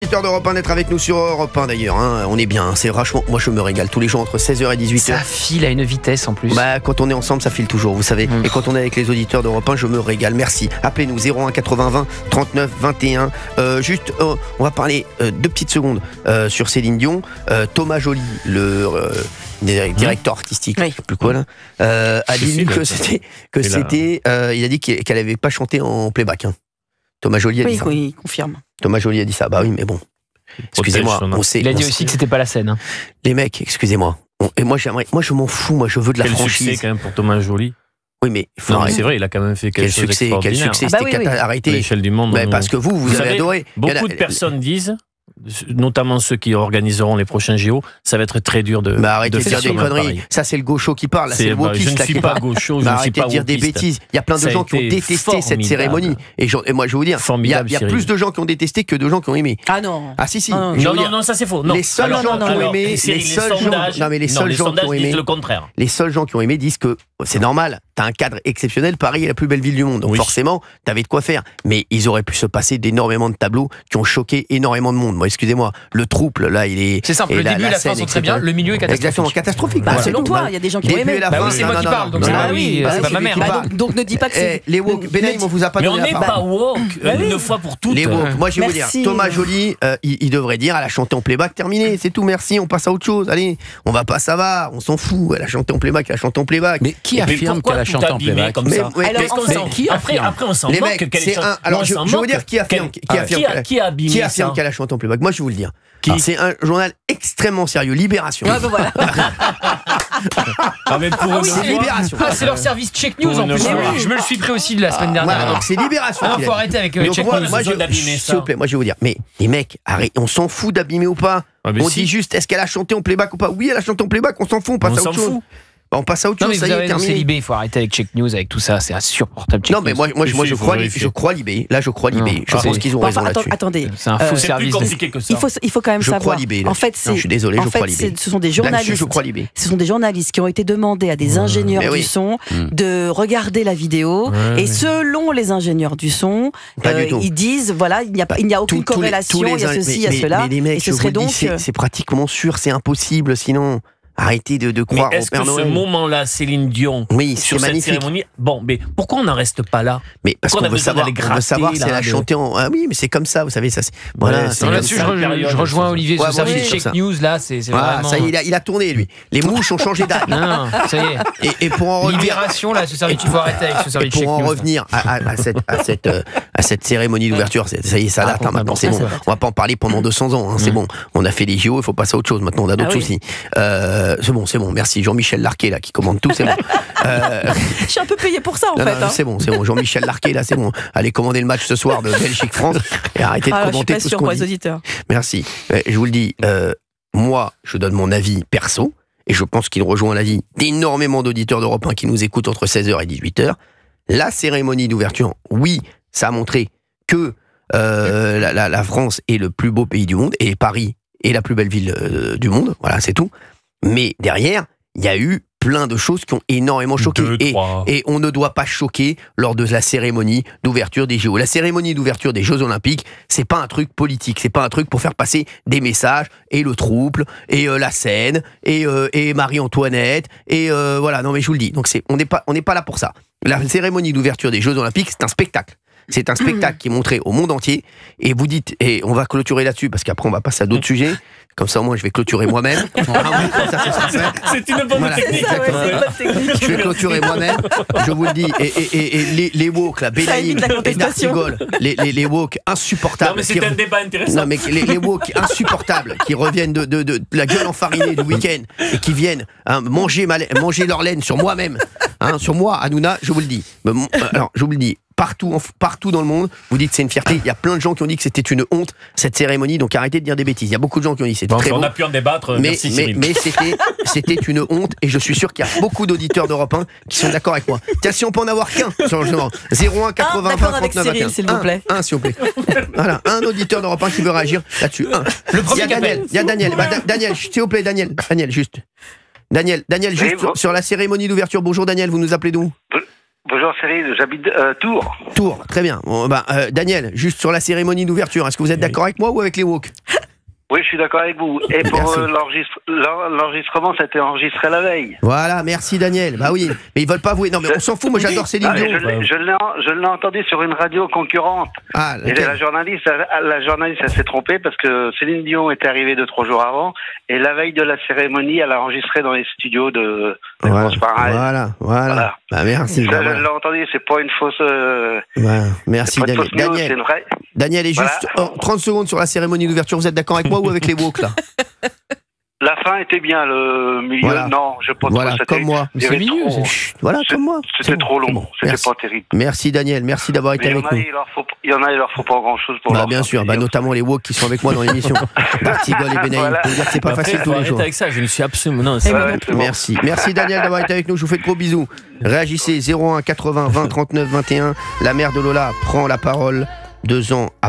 auditeurs d'Europe 1 d'être avec nous sur Europe 1 d'ailleurs. On est bien, c'est franchement, moi je me régale tous les jours entre 16h et 18h. Ça file à une vitesse en plus. Quand on est ensemble, ça file toujours, vous savez. Et quand on est avec les auditeurs d'Europe 1, je me régale. Merci. Appelez-nous 01 80 20 39 21. On va parler 2 petites secondes sur Céline Dion. Thomas Joly, le directeur artistique, je sais plus quoi là, a dit il a dit qu'elle avait pas chanté en playback. Thomas Joly a dit ça. Oui, il confirme. Thomas Joly a dit ça. Bah oui, mais bon. Excusez-moi, on sait. Il a dit aussi que c'était pas la scène. Les mecs, excusez-moi. Et moi je m'en fous. Moi, je veux de la franchise. Quel succès quand même pour Thomas Joly. Oui, mais c'est vrai, il a quand même fait quelque chose d'extraordinaire. Quel succès, c'était arrêté. À l'échelle du monde. Parce que vous avez adoré. Beaucoup de personnes disent, notamment ceux qui organiseront les prochains JO, ça va être très dur de arrêtez de dire faire des conneries. Ça, c'est le gaucho qui parle. C'est le wokiste qui parle. Je ne suis pas gaucho, je ne suis pas arrêtez de dire des bêtises. Il y a plein de gens qui ont détesté cette cérémonie. Et moi, je vais vous dire, il y a plus de gens qui ont détesté que de gens qui ont aimé. Ah non. Ah si. Non, ça c'est faux. Les seuls gens qui ont aimé, les seuls gens qui ont aimé disent que c'est normal. T'as un cadre exceptionnel, Paris est la plus belle ville du monde. Donc forcément, t'avais de quoi faire. Mais ils auraient pu se passer d'énormément de tableaux qui ont choqué énormément de monde. Moi, excusez-moi, le trouble, là, il est... C'est simple, le début et la fin sont très bien, le milieu est catastrophique. Exactement, catastrophique. Selon toi, il y a des gens qui ont aimé. C'est moi qui parle, donc c'est pas ma mère. Donc ne dis pas que c'est... Les woke, Benaïm, on vous a pas donné la parole. Mais on n'est pas woke, une fois pour toutes. Les woke, moi je vais vous dire, Thomas Joly, il devrait dire, elle a chanté en playback, terminé, c'est tout, merci, on passe à autre chose. Allez, on va pas, ça va, on s'en fout, elle a chanté en playback, Mais qui affirme qu'elle a chanté en playback? Après, on s'en moque qu'elle chante. Alors, je vais vous dire qui affirme qu'elle a chanté en playback. Moi, je vais vous le dire. C'est un journal extrêmement sérieux, Libération. Voilà. C'est Libération. C'est leur service Check News en plus. Je me le suis pris aussi de la semaine dernière. Donc c'est Libération. Il faut arrêter avec Check News. S'il vous plaît, moi je vais vous dire. Mais les mecs, on s'en fout d'abîmer ou pas. On dit juste, est-ce qu'elle a chanté en playback ou pas? Oui, elle a chanté en playback, on s'en fout, on passe à autre chose. On passe à autre chose, ça y est, terminé. Libé, il faut arrêter avec Check News, avec tout ça, c'est insupportable. Non, mais moi je crois Libé. Là, je crois Libé. Je pense qu'ils ont raison là-dessus. Attendez. C'est un faux service. C'est plus compliqué que ça. Il faut quand même savoir. Je crois Libé. En fait, je suis désolé, je crois Libé. Ce sont des journalistes. Je crois Libé. Ce sont des journalistes qui ont été demandés à des ingénieurs du son de regarder la vidéo. Et selon les ingénieurs du son, ils disent voilà, il n'y a aucune corrélation, il y a ceci, il y a cela. Et ce serait donc. C'est pratiquement sûr, c'est impossible sinon. Arrêtez de croire au Père Noël. Ce moment-là, Céline Dion, sur cette cérémonie, mais pourquoi on n'en reste pas là? Mais parce qu'on veut savoir si elle a chanté en... Ah oui, mais c'est comme ça, vous savez, ça. Là-dessus, je rejoins Olivier sur le service Check News, là, c'est vraiment... Ça y est, il a tourné, lui. Les mouches ont changé d'âge. Non, ça y est. Et pour en revenir... Libération, là, ce service, il faut arrêter avec ce service Check News. Pour en revenir à cette cérémonie d'ouverture, ça y est, ça date, maintenant, c'est bon. On va pas en parler pendant 200 ans, c'est bon. On a fait les JO, il faut passer à autre chose. Maintenant, on a d'autres soucis. C'est bon, merci. Jean-Michel Larquet, là, qui commande tout, c'est bon. Je suis un peu payé pour ça, en fait. C'est bon. Jean-Michel Larquet, là, c'est bon. Allez commander le match ce soir de Belgique-France et arrêtez de commenter tout ce qu'on dit. Auditeurs. Merci. Je vous le dis, moi, je donne mon avis perso, et je pense qu'il rejoint l'avis d'énormément d'auditeurs d'Europe 1 qui nous écoutent entre 16h et 18h. La cérémonie d'ouverture, oui, ça a montré que la France est le plus beau pays du monde, et Paris est la plus belle ville du monde. Voilà, c'est tout. Mais derrière, il y a eu plein de choses qui ont énormément choqué. Et on ne doit pas choquer lors de la cérémonie d'ouverture des JO. La cérémonie d'ouverture des Jeux Olympiques, c'est pas un truc politique, c'est pas un truc pour faire passer des messages, et le trouble, et la scène, et Marie-Antoinette, et voilà, non mais je vous le dis. Donc on n'est pas là pour ça. La cérémonie d'ouverture des Jeux Olympiques, c'est un spectacle. C'est un spectacle qui est montré au monde entier. Et vous dites, et on va clôturer là-dessus, parce qu'après on va passer à d'autres sujets. Comme ça, au moins, je vais clôturer moi-même. C'est une bonne technique. Je vais clôturer moi-même. Je vous le dis. Et les woke, la Benaïm et Nartigol, les woke insupportables. Non, mais c'est un débat intéressant. Non, mais les woke insupportables qui reviennent de la gueule enfarinée du week-end et qui viennent manger leur laine sur moi-même, sur moi, Hanouna, je vous le dis. Alors, je vous le dis. Partout dans le monde, vous dites que c'est une fierté. Il y a plein de gens qui ont dit que c'était une honte, cette cérémonie, donc arrêtez de dire des bêtises. Il y a beaucoup de gens qui ont dit que c'était très bon. On beau. a pu en débattre, merci Cyril. Mais c'était une honte, et je suis sûr qu'il y a beaucoup d'auditeurs d'Europe 1 qui sont d'accord avec moi. Tiens, si on peut en avoir qu'un, changement. 01 80 20 39 21. S'il vous plaît. Un, s'il vous plaît. Voilà, un auditeur d'Europe 1 qui veut réagir là-dessus. Le premier Il y a Daniel. Daniel, s'il vous plaît, Daniel, juste. Daniel, juste sur la cérémonie d'ouverture. Bonjour Daniel, vous nous appelez d'où? Bonjour Cyril, j'habite Tours. Tours, très bien. Bon, Daniel, juste sur la cérémonie d'ouverture, est-ce que vous êtes d'accord avec moi ou avec les woke? Oui, je suis d'accord avec vous. Et pour l'enregistrement, ça a été enregistré la veille. Voilà, merci Daniel. Bah oui, mais ils veulent pas avouer. Non, mais on s'en fout. Moi, j'adore Céline Dion. Je l'ai entendu sur une radio concurrente. Ah, et la journaliste, elle s'est trompée parce que Céline Dion était arrivée 2-3 jours avant et la veille de la cérémonie, elle a enregistré dans les studios de Voilà. Bah merci. Ça, je l'ai entendu. C'est pas une fausse. Merci Daniel. Daniel, et juste 30 secondes sur la cérémonie d'ouverture. Vous êtes d'accord avec moi ou avec les woke là? La fin était bien, le milieu, non, je pense que c'était... comme moi. C'est milieu, comme moi. C'était trop long, c'était pas terrible. Merci Daniel, merci d'avoir été avec nous. Il y en a, il leur faut pas grand-chose pour leur bien sûr, notamment les woke qui sont avec moi dans l'émission. Bartigol et Benaïm, je peux vous dire que c'est pas facile tous les jours. Avec ça, je ne suis absolument... Merci Daniel d'avoir été avec nous, je vous fais de gros bisous. Réagissez 01 80 20 39 21. La mère de Lola prend la parole 2 ans après.